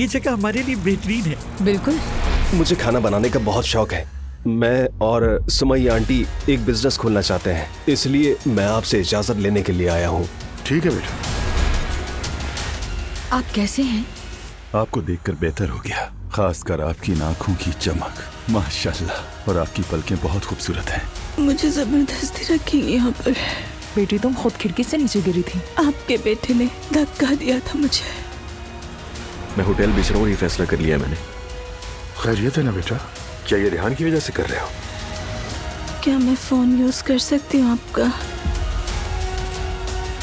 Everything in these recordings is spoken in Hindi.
ये जगह हमारे लिए बेहतरीन है। बिल्कुल। मुझे खाना बनाने का बहुत शौक है। मैं और सुमैया आंटी एक बिजनेस खोलना चाहते हैं, इसलिए मैं आपसे इजाजत लेने के लिए आया हूँ। ठीक है बेटा। आप कैसे हैं? आपको देखकर बेहतर हो गया, खासकर आपकी आंखों की चमक, माशाल्लाह। और आपकी पलकें बहुत खूबसूरत हैं। मुझे जबरदस्ती रखी यहाँ पर। बेटी तुम खुद खिड़की से नीचे गिरी थी। आपके बेटे ने धक्का दिया था मुझे। मैं होटल बेच रहा हूँ, ये फैसला कर लिया मैंने। खैरियत है ना बेटा? क्या ये रेहान की वजह से कर रहे हो? क्या मैं फोन यूज कर सकती हूँ आपका?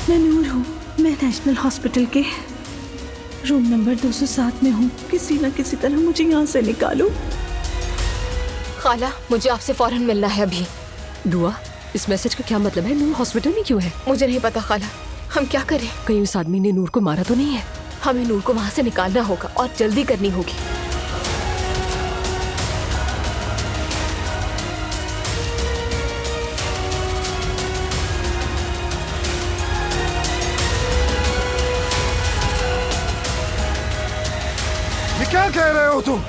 मैं नूर हूँ। मैं नेशनल हॉस्पिटल के रूम नंबर 207 में हूँ। किसी न किसी तरह मुझे यहाँ से निकालो। खाला, मुझे आपसे फौरन मिलना है अभी। दुआ, इस मैसेज का क्या मतलब है? नूर हॉस्पिटल में क्यों है? मुझे नहीं पता खाला, हम क्या करें? कहीं उस आदमी ने नूर को मारा तो नहीं है? हमें नूर को वहाँ से निकालना होगा और जल्दी करनी होगी। ये क्या कह रहे हो तुम?